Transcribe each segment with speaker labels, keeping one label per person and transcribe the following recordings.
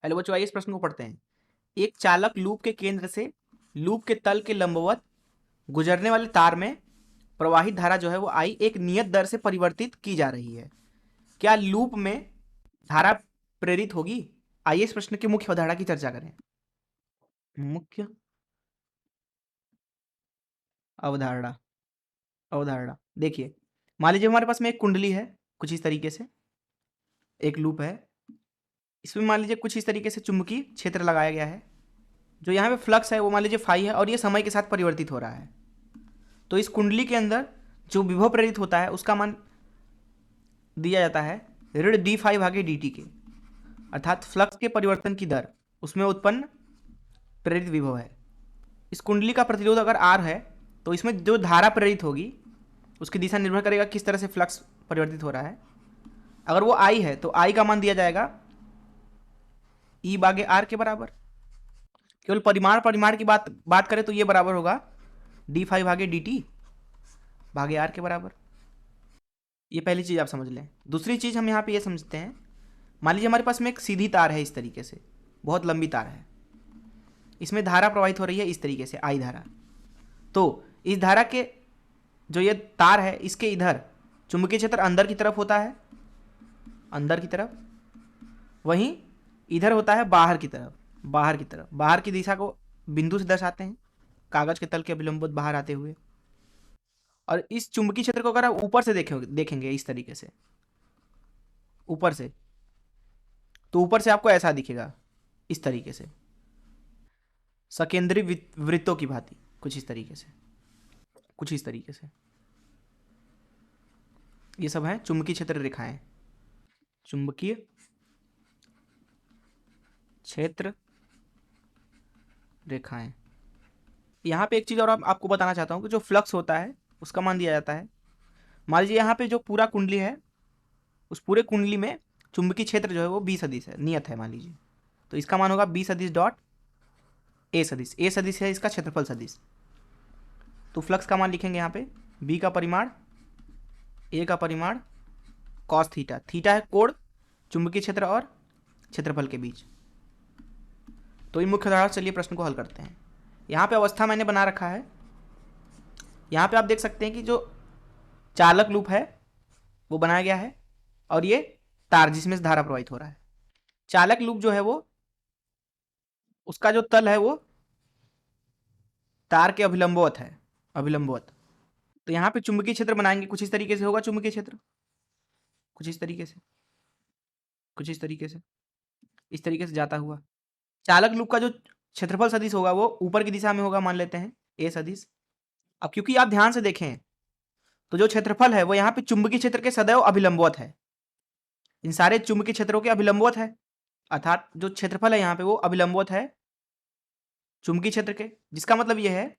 Speaker 1: Hello बच्चों, आइए इस प्रश्न को पढ़ते हैं। एक चालक लूप के केंद्र से लूप के तल के लंबवत गुजरने वाले तार में प्रवाहित धारा जो है वो आई एक नियत दर से परिवर्तित की जा रही है। क्या लूप में धारा प्रेरित होगी? आइए इस प्रश्न की मुख्य अवधारणा की चर्चा करें। मुख्य अवधारणा अवधारणा देखिए, मान लीजिए हमारे पास में एक कुंडली है, कुछ इस तरीके से एक लूप है। इसमें मान लीजिए कुछ इस तरीके से चुंबकीय क्षेत्र लगाया गया है। जो यहाँ पे फ्लक्स है वो मान लीजिए फाई है और ये समय के साथ परिवर्तित हो रहा है। तो इस कुंडली के अंदर जो विभव प्रेरित होता है उसका मान दिया जाता है ऋण डी फाई भागे डी टी के, अर्थात फ्लक्स के परिवर्तन की दर उसमें उत्पन्न प्रेरित विभव है। इस कुंडली का प्रतिरोध अगर आर है तो इसमें जो धारा प्रेरित होगी उसकी दिशा निर्भर करेगा किस तरह से फ्लक्स परिवर्तित हो रहा है। अगर वो आई है तो आई का मान दिया जाएगा ई बागे आर के बराबर। केवल परिमाण की बात करें तो ये बराबर होगा डी फाई भागे डी टी भागे आर के बराबर। ये पहली चीज़ आप समझ लें। दूसरी चीज़ हम यहाँ पे ये समझते हैं, मान लीजिए हमारे पास में एक सीधी तार है, इस तरीके से बहुत लंबी तार है, इसमें धारा प्रवाहित हो रही है इस तरीके से आई धारा। तो इस धारा के जो ये तार है इसके इधर चुंबकीय क्षेत्र अंदर की तरफ होता है, अंदर की तरफ, वहीं इधर होता है बाहर की तरफ, बाहर की तरफ। बाहर की दिशा को बिंदु से दर्शाते हैं, कागज के तल के अभिलंबित बाहर आते हुए। और इस चुंबकीय क्षेत्र को अगर आप ऊपर से देखेंगे इस तरीके से ऊपर से, तो ऊपर से आपको ऐसा दिखेगा, इस तरीके से सकेंद्री वृत्तों की भांति, कुछ इस तरीके से, कुछ इस तरीके से। ये सब है चुंबकीय क्षेत्र रेखाएं, चुंबकीय क्षेत्र रेखाएं। यहां पे एक चीज और आपको बताना चाहता हूं कि जो फ्लक्स होता है उसका मान दिया जाता है। मान लीजिए यहाँ पे जो पूरा कुंडली है उस पूरे कुंडली में चुंबकीय क्षेत्र जो है वो बी सदिश है, नियत है मान लीजिए। तो इसका मान होगा बी सदिश डॉट ए सदिश। ए सदिश है इसका क्षेत्रफल सदिश। तो फ्लक्स का मान लिखेंगे यहाँ पे बी का परिमाण, ए का परिमाण, कॉस थीटा। थीटा है कोण चुंबकीय क्षेत्र और क्षेत्रफल के बीच। तो इन मुख्य धारा, चलिए प्रश्न को हल करते हैं। यहाँ पे अवस्था मैंने बना रखा है। यहाँ पे आप देख सकते हैं कि जो चालक लूप है वो बनाया गया है और ये तार जिसमें से धारा प्रवाहित हो रहा है। चालक लूप जो है वो उसका जो तल है वो तार के अभिलंबवत है, अभिलंबवत। तो यहाँ पे चुंबकीय क्षेत्र बनाएंगे, कुछ इस तरीके से होगा चुंबकीय क्षेत्र, कुछ इस तरीके से, कुछ इस तरीके से, इस तरीके से जाता हुआ। चालक लूप का जो क्षेत्रफल सदिश होगा वो ऊपर की दिशा में होगा, मान लेते हैं ए सदिश। अब क्योंकि आप ध्यान से देखें तो जो क्षेत्रफल है वो यहाँ पे चुंबकीय क्षेत्र के सदैव अभिलंबवत है, इन सारे चुंबकीय क्षेत्रों के अभिलंबवत है, अर्थात जो क्षेत्रफल है यहाँ पे वो अभिलंबवत है चुंबकीय क्षेत्र के। जिसका मतलब ये है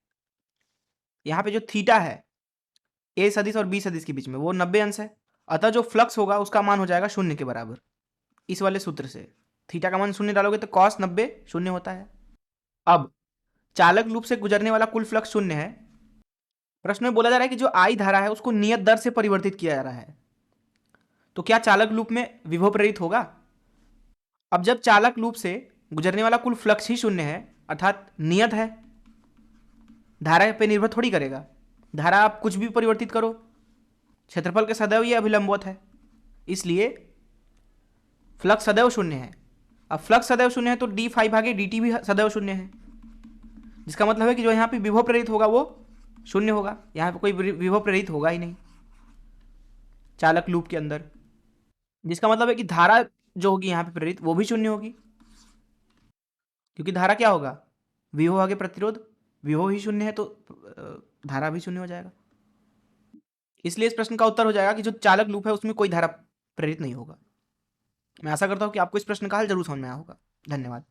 Speaker 1: यहाँ पे जो थीटा है ए सदिश और बी सदिश के बीच में वो 90 अंश है। अतः जो फ्लक्स होगा उसका मान हो जाएगा 0 के बराबर। इस वाले सूत्र से थीटा का मान 0 डालोगे तो कॉस 90 0 होता है। अब चालक लूप से गुजरने वाला कुल फ्लक्स 0 है। प्रश्न में बोला जा रहा है कि जो आई धारा है उसको नियत दर से परिवर्तित किया जा रहा है। तो क्या चालक लूप में विभव प्रेरित होगा? अब जब चालक लूप से गुजरने वाला कुल फ्लक्स ही 0 है, अर्थात नियत है, धारा पे निर्भर थोड़ी करेगा। धारा आप कुछ भी परिवर्तित करो, क्षेत्रफल के सदैव ये अभिलंबवत है, इसलिए फ्लक्स सदैव 0 है। अब फ्लक्स सदैव 0 है तो डी फाई भागे डी टी भी सदैव 0 है। जिसका मतलब है कि जो यहाँ पे विभव प्रेरित होगा वो 0 होगा, यहाँ पे कोई विभव प्रेरित होगा ही नहीं चालक लूप के अंदर। जिसका मतलब है कि धारा जो होगी यहाँ पे प्रेरित वो भी 0 होगी, क्योंकि धारा क्या होगा, विभव भागे प्रतिरोध, विभव ही 0 है तो धारा भी 0 हो जाएगा। इसलिए इस प्रश्न का उत्तर हो जाएगा कि जो चालक लूप है उसमें कोई धारा प्रेरित नहीं होगा। मैं आशा करता हूं कि आपको इस प्रश्न का हल जरूर समझ में आया होगा। धन्यवाद।